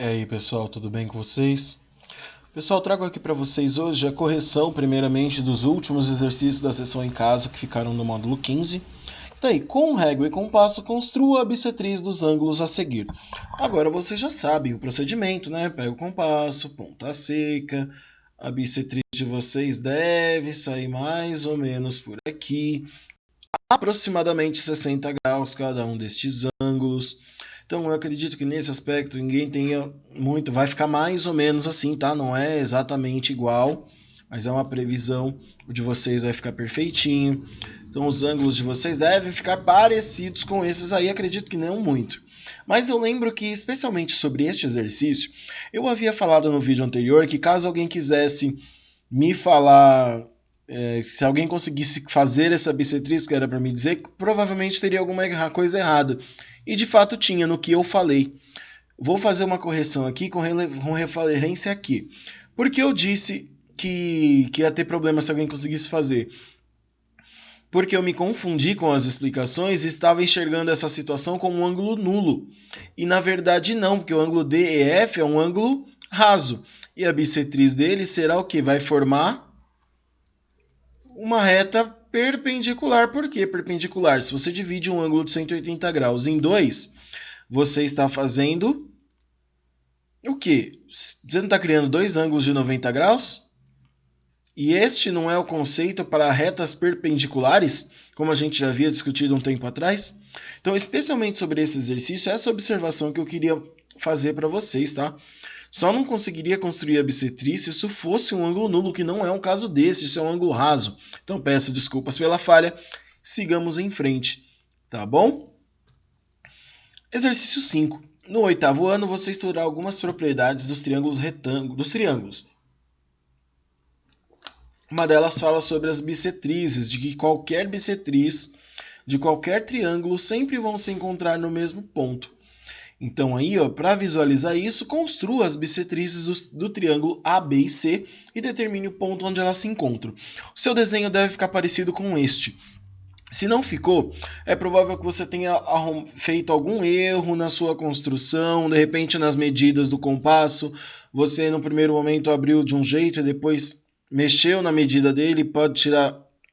aí, pessoal, tudo bem com vocês? Pessoal, trago aqui para vocês hoje a correção, primeiramente, dos últimos exercícios da sessão em casa que ficaram no módulo 15. Então aí, com régua e compasso, construa a bissetriz dos ângulos a seguir. Agora vocês já sabem o procedimento, né? Pega o compasso, ponta seca, a bissetriz de vocês deve sair mais ou menos por aqui, aproximadamente 60 graus cada um destes ângulos. Então eu acredito que nesse aspecto ninguém tenha muito, vai ficar mais ou menos assim, tá? Não é exatamente igual, mas é uma previsão. O de vocês vai ficar perfeitinho. Então os ângulos de vocês devem ficar parecidos com esses aí, acredito que não muito. Mas eu lembro que, especialmente sobre este exercício, eu havia falado no vídeo anterior que caso alguém quisesse me falar, se alguém conseguisse fazer essa bissetriz que era para me dizer, provavelmente teria alguma coisa errada. E de fato tinha no que eu falei. Vou fazer uma correção aqui com referência aqui. Porque eu disse que ia ter problema se alguém conseguisse fazer? Porque eu me confundi com as explicações e estava enxergando essa situação como um ângulo nulo. E na verdade não, porque o ângulo DEF é um ângulo raso. E a bissetriz dele será o que? Vai formar uma reta perpendicular. Por que perpendicular? Se você divide um ângulo de 180 graus em dois, você está fazendo o quê? Você não está criando dois ângulos de 90 graus? E este não é o conceito para retas perpendiculares, como a gente já havia discutido um tempo atrás? Então, especialmente sobre esse exercício, essa observação que eu queria fazer para vocês, tá? Só não conseguiria construir a bissetriz se isso fosse um ângulo nulo, que não é um caso desse, isso é um ângulo raso. Então peço desculpas pela falha, sigamos em frente, tá bom? Exercício 5. No 8º ano, você estudará algumas propriedades dos triângulos retângulos. Uma delas fala sobre as bissetrizes, de que qualquer bissetriz de qualquer triângulo sempre vão se encontrar no mesmo ponto. Então aí, para visualizar isso, construa as bissetrizes do triângulo A, B e C e determine o ponto onde elas se encontram. O seu desenho deve ficar parecido com este. Se não ficou, é provável que você tenha feito algum erro na sua construção, de repente nas medidas do compasso, você no primeiro momento abriu de um jeito e depois mexeu na medida dele, pode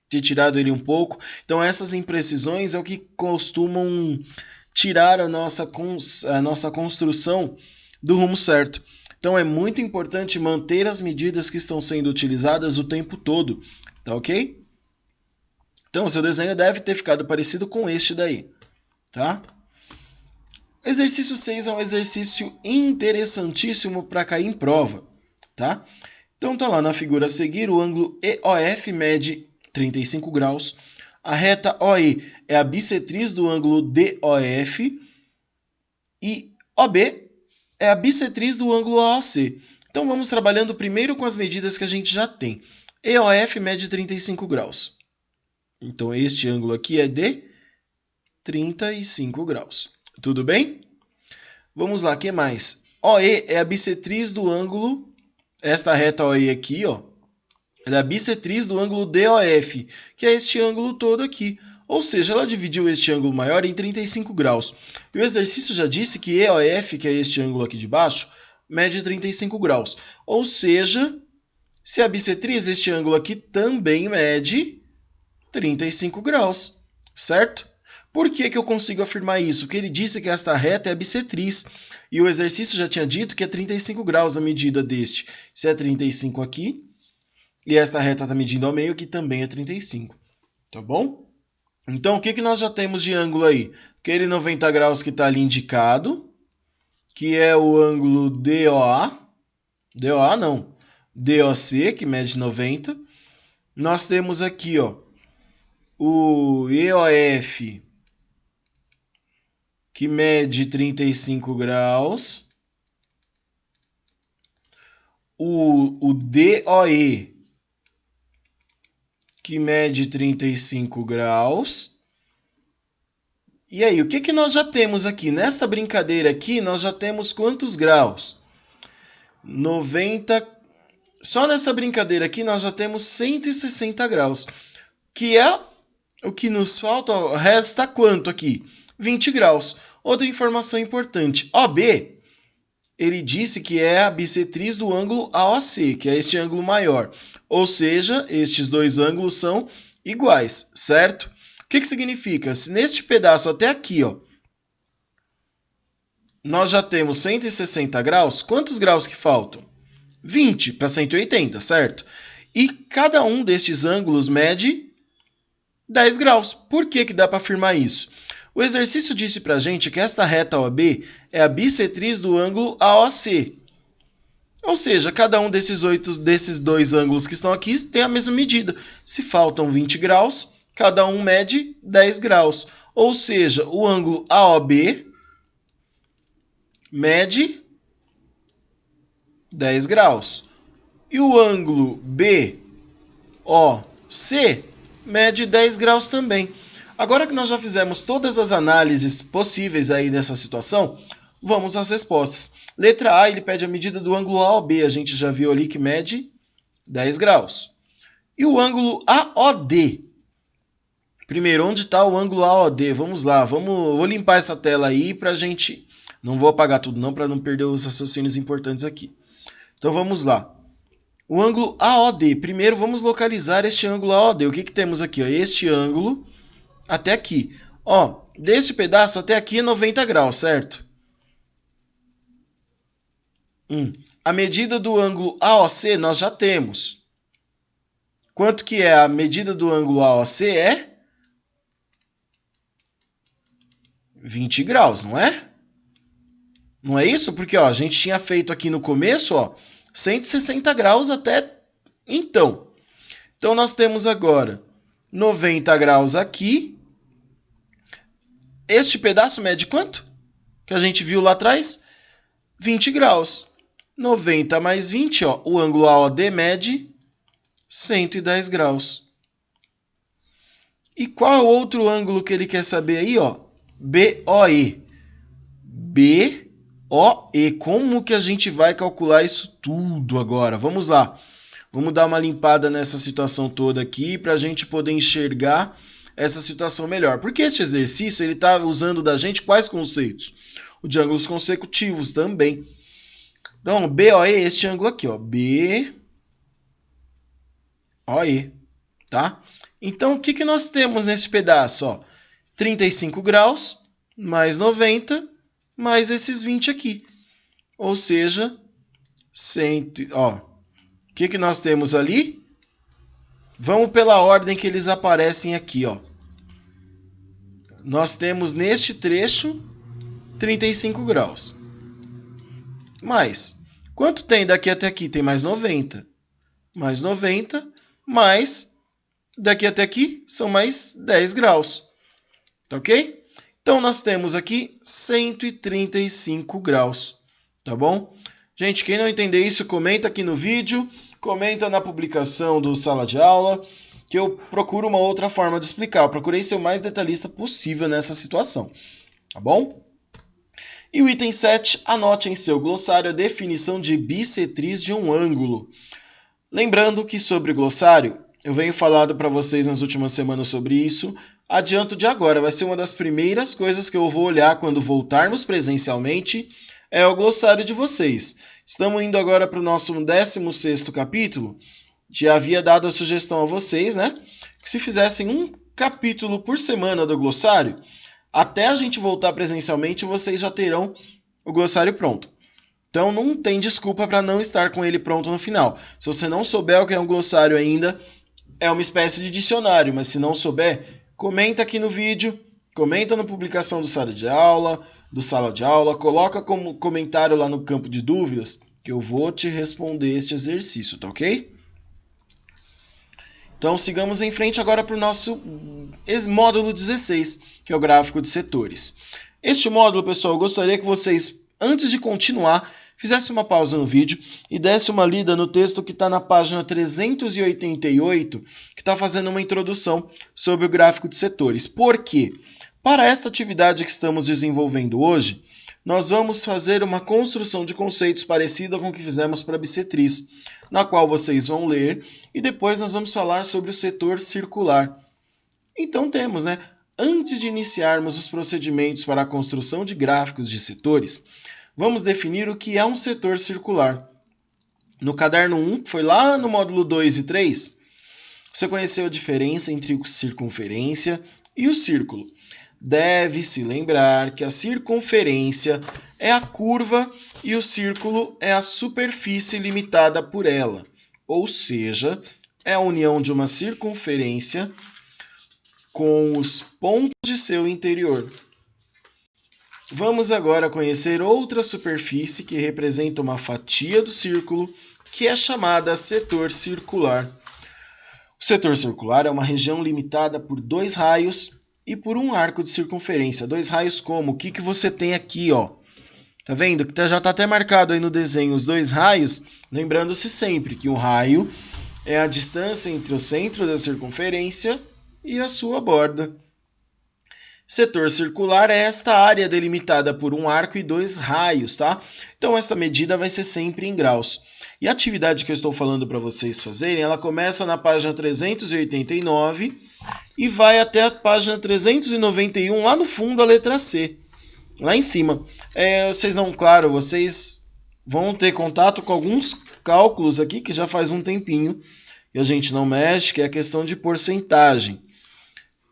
ter tirado ele um pouco. Então essas imprecisões é o que costumam tirar a nossa construção do rumo certo. Então é muito importante manter as medidas que estão sendo utilizadas o tempo todo, tá ok? Então o seu desenho deve ter ficado parecido com este daí, tá? Exercício 6 é um exercício interessantíssimo para cair em prova, tá? Então tá lá na figura a seguir, o ângulo EOF mede 35 graus. A reta OE é a bissetriz do ângulo DOF e OB é a bissetriz do ângulo AOC. Então vamos trabalhando primeiro com as medidas que a gente já tem. EOF mede 35 graus. Então este ângulo aqui é de 35 graus. Tudo bem? Vamos lá, o que mais? OE é a bissetriz do ângulo, esta reta OE aqui, ó, é a bissetriz do ângulo DOF, que é este ângulo todo aqui. Ou seja, ela dividiu este ângulo maior em 35 graus. E o exercício já disse que EOF, que é este ângulo aqui de baixo, mede 35 graus. Ou seja, se a bissetriz, este ângulo aqui também mede 35 graus, certo? Por que eu consigo afirmar isso? Porque ele disse que esta reta é a bissetriz. E o exercício já tinha dito que é 35 graus a medida deste. Se é 35 aqui, e esta reta está medindo ao meio, que também é 35. Tá bom? Então, o que nós já temos de ângulo aí? Aquele 90 graus que está ali indicado, que é o ângulo DOA. DOA não. DOC, que mede 90. Nós temos aqui, ó, o EOF, que mede 35 graus. O DOE, que mede 35 graus. E aí, o que nós já temos aqui? Nesta brincadeira aqui, nós já temos quantos graus? 90. Só nessa brincadeira aqui, nós já temos 160 graus. Que é o que nos falta, resta quanto aqui? 20 graus. Outra informação importante. OB, ele disse que é a bissetriz do ângulo AOC, que é este ângulo maior. Ou seja, estes dois ângulos são iguais, certo? O que significa? Se neste pedaço até aqui, ó, nós já temos 160 graus, quantos graus que faltam? 20 para 180, certo? E cada um destes ângulos mede 10 graus. Por que dá para afirmar isso? O exercício disse para a gente que esta reta OB é a bissetriz do ângulo AOC. Ou seja, cada um desses dois ângulos que estão aqui tem a mesma medida. Se faltam 20 graus, cada um mede 10 graus. Ou seja, o ângulo AOB mede 10 graus. E o ângulo BOC mede 10 graus também. Agora que nós já fizemos todas as análises possíveis aí dessa situação, vamos às respostas. Letra A, ele pede a medida do ângulo AOB. A gente já viu ali que mede 10 graus. E o ângulo AOD? Primeiro, onde está o ângulo AOD? Vamos lá, vou limpar essa tela aí para a gente... Não vou apagar tudo não, para não perder os raciocínios importantes aqui. Então vamos lá. O ângulo AOD. Primeiro vamos localizar este ângulo AOD. O que temos aqui? Ó? Este ângulo até aqui. Ó, deste pedaço até aqui é 90 graus, certo? A medida do ângulo AOC nós já temos. Quanto que é a medida do ângulo AOC? É 20 graus, não é? Não é isso? Porque ó, a gente tinha feito aqui no começo, ó, 160 graus até então. Então nós temos agora 90 graus aqui. Este pedaço mede quanto? Que a gente viu lá atrás? 20 graus. 90 mais 20, ó, o ângulo AOD mede 110 graus. E qual é o outro ângulo que ele quer saber aí? Ó? BOE. BOE. Como que a gente vai calcular isso tudo agora? Vamos lá. Vamos dar uma limpada nessa situação toda aqui para a gente poder enxergar essa situação melhor. Porque este exercício ele está usando da gente quais conceitos? O de ângulos consecutivos também. Então, BOE é este ângulo aqui, ó. BOE. Tá? Então, o que nós temos nesse pedaço? Ó? 35 graus mais 90 mais esses 20 aqui. Ou seja, 100, ó. O que nós temos ali? Vamos pela ordem que eles aparecem aqui, ó. Nós temos neste trecho 35 graus. Mais. Quanto tem daqui até aqui? Tem mais 90. Mais 90, mais daqui até aqui são mais 10 graus. Tá ok? Então, nós temos aqui 135 graus. Tá bom? Gente, quem não entender isso, comenta aqui no vídeo, comenta na publicação do Sala de Aula, que eu procuro uma outra forma de explicar. Eu procurei ser o mais detalhista possível nessa situação. Tá bom? E o item 7, anote em seu glossário a definição de bissetriz de um ângulo. Lembrando que sobre glossário, eu venho falando para vocês nas últimas semanas sobre isso. Adianto de agora, vai ser uma das primeiras coisas que eu vou olhar quando voltarmos presencialmente, é o glossário de vocês. Estamos indo agora para o nosso 16º capítulo. Já havia dado a sugestão a vocês, né? Que se fizessem um capítulo por semana do glossário, até a gente voltar presencialmente, vocês já terão o glossário pronto. Então não tem desculpa para não estar com ele pronto no final. Se você não souber o que é um glossário ainda, é uma espécie de dicionário, mas se não souber, comenta aqui no vídeo, comenta na publicação do Sala de Aula, coloca como comentário lá no campo de dúvidas, que eu vou te responder este exercício, tá ok? Então sigamos em frente agora para o nosso módulo 16, que é o gráfico de setores. Este módulo, pessoal, eu gostaria que vocês, antes de continuar, fizesse uma pausa no vídeo e desse uma lida no texto que está na página 388, que está fazendo uma introdução sobre o gráfico de setores. Por quê? Para esta atividade que estamos desenvolvendo hoje, nós vamos fazer uma construção de conceitos parecida com o que fizemos para a bissetriz, na qual vocês vão ler e depois nós vamos falar sobre o setor circular. Então temos, né? Antes de iniciarmos os procedimentos para a construção de gráficos de setores, vamos definir o que é um setor circular. No caderno 1, foi lá no módulo 2 e 3, você conheceu a diferença entre a circunferência e o círculo. Deve-se lembrar que a circunferência é a curva e o círculo é a superfície limitada por ela. Ou seja, é a união de uma circunferência com os pontos de seu interior. Vamos agora conhecer outra superfície que representa uma fatia do círculo, que é chamada setor circular. O setor circular é uma região limitada por 2 raios e por um arco de circunferência. 2 raios como? O que você tem aqui, ó? Tá vendo? Já está até marcado aí no desenho os 2 raios, lembrando-se sempre que o raio é a distância entre o centro da circunferência e a sua borda. Setor circular é esta área delimitada por um arco e 2 raios, tá? Então, esta medida vai ser sempre em graus. E a atividade que eu estou falando para vocês fazerem, ela começa na página 389 e vai até a página 391, lá no fundo, a letra C, lá em cima. Vocês vão ter contato com alguns cálculos aqui, que já faz um tempinho, e a gente não mexe, que é a questão de porcentagem.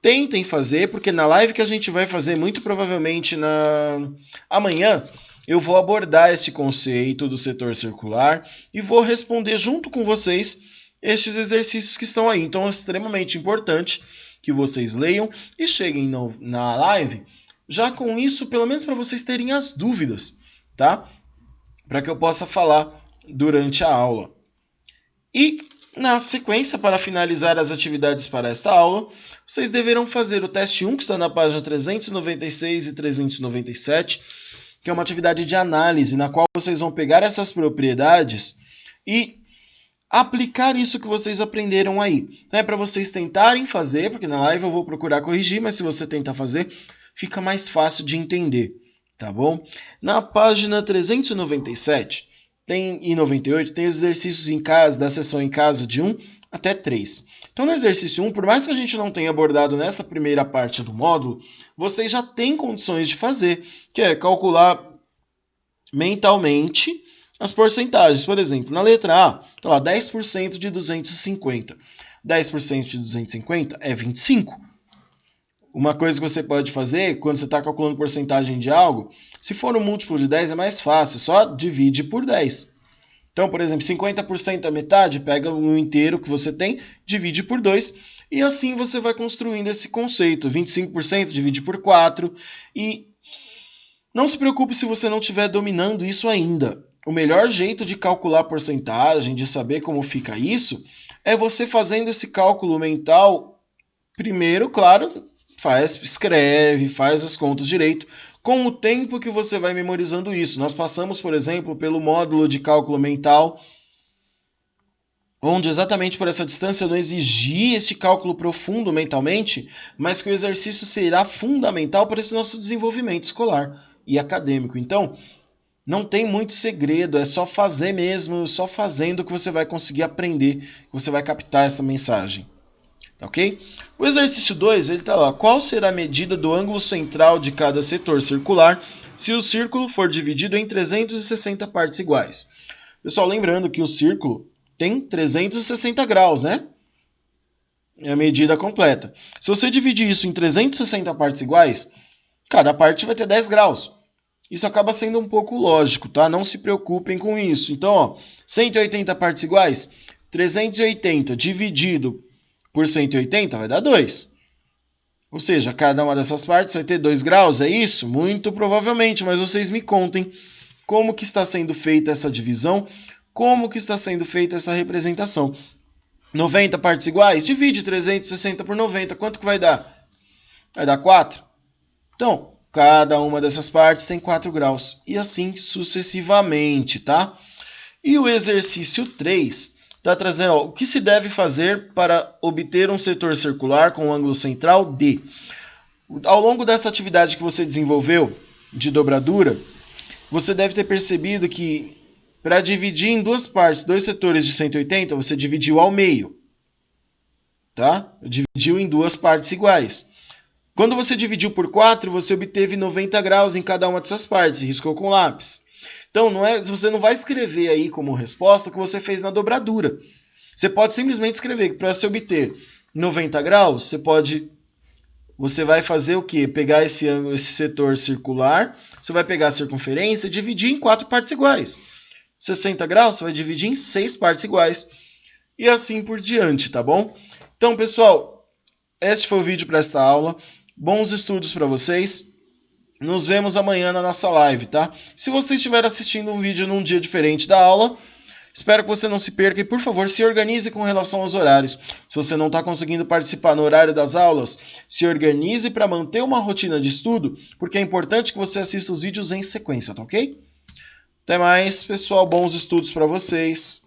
Tentem fazer, porque na live que a gente vai fazer, muito provavelmente amanhã, eu vou abordar esse conceito do setor circular e vou responder junto com vocês estes exercícios que estão aí. Então é extremamente importante que vocês leiam e cheguem na live já com isso, pelo menos para vocês terem as dúvidas, tá? Para que eu possa falar durante a aula. E na sequência, para finalizar as atividades para esta aula, vocês deverão fazer o teste 1, que está na página 396 e 397, que é uma atividade de análise, na qual vocês vão pegar essas propriedades e aplicar isso que vocês aprenderam aí. É para vocês tentarem fazer, porque na live eu vou procurar corrigir, mas se você tentar fazer, fica mais fácil de entender, tá bom? Na página 397 e 98 tem os exercícios em casa, da sessão em casa de 1 até 3. Então, no exercício 1, por mais que a gente não tenha abordado nessa primeira parte do módulo, vocês já têm condições de fazer, que é calcular mentalmente as porcentagens. Por exemplo, na letra A, tá lá, 10% de 250. 10% de 250 é 25. Uma coisa que você pode fazer, quando você está calculando porcentagem de algo, se for um múltiplo de 10 é mais fácil, só divide por 10. Então, por exemplo, 50% é metade, pega o inteiro que você tem, divide por 2, e assim você vai construindo esse conceito. 25% divide por 4, e não se preocupe se você não estiver dominando isso ainda. O melhor jeito de calcular porcentagem, de saber como fica isso, é você fazendo esse cálculo mental. Primeiro, claro, escreve, faz as contas direito, com o tempo que você vai memorizando isso. Nós passamos, por exemplo, pelo módulo de cálculo mental, onde exatamente por essa distância eu não exigi esse cálculo profundo mentalmente, mas que o exercício será fundamental para esse nosso desenvolvimento escolar e acadêmico. Então, não tem muito segredo, é só fazer mesmo, só fazendo que você vai conseguir aprender, que você vai captar essa mensagem. Ok? O exercício 2, ele está lá. Qual será a medida do ângulo central de cada setor circular se o círculo for dividido em 360 partes iguais? Pessoal, lembrando que o círculo tem 360 graus, né? É a medida completa. Se você dividir isso em 360 partes iguais, cada parte vai ter 10 graus. Isso acaba sendo um pouco lógico, tá? Não se preocupem com isso. Então, ó, 180 partes iguais, 380 dividido por 180 vai dar 2. Ou seja, cada uma dessas partes vai ter 2 graus, é isso? Muito provavelmente, mas vocês me contem como que está sendo feita essa divisão, como que está sendo feita essa representação. 90 partes iguais, divide 360 por 90, quanto que vai dar? Vai dar 4. Então, cada uma dessas partes tem 4 graus, e assim sucessivamente, tá? E o exercício 3 está trazendo o que se deve fazer para obter um setor circular com um ângulo central D. Ao longo dessa atividade que você desenvolveu de dobradura, você deve ter percebido que para dividir em duas partes, dois setores de 180, você dividiu ao meio. Tá? Dividiu em duas partes iguais. Quando você dividiu por 4, você obteve 90 graus em cada uma dessas partes e riscou com lápis. Então, você não vai escrever aí como resposta o que você fez na dobradura. Você pode simplesmente escrever que para se obter 90 graus, você vai fazer o quê? Pegar esse setor circular, você vai pegar a circunferência e dividir em 4 partes iguais. 60 graus, você vai dividir em 6 partes iguais. E assim por diante, tá bom? Então, pessoal, este foi o vídeo para esta aula. Bons estudos para vocês. Nos vemos amanhã na nossa live, tá? Se você estiver assistindo um vídeo num dia diferente da aula, espero que você não se perca e, por favor, se organize com relação aos horários. Se você não está conseguindo participar no horário das aulas, se organize para manter uma rotina de estudo, porque é importante que você assista os vídeos em sequência, tá ok? Até mais, pessoal. Bons estudos para vocês.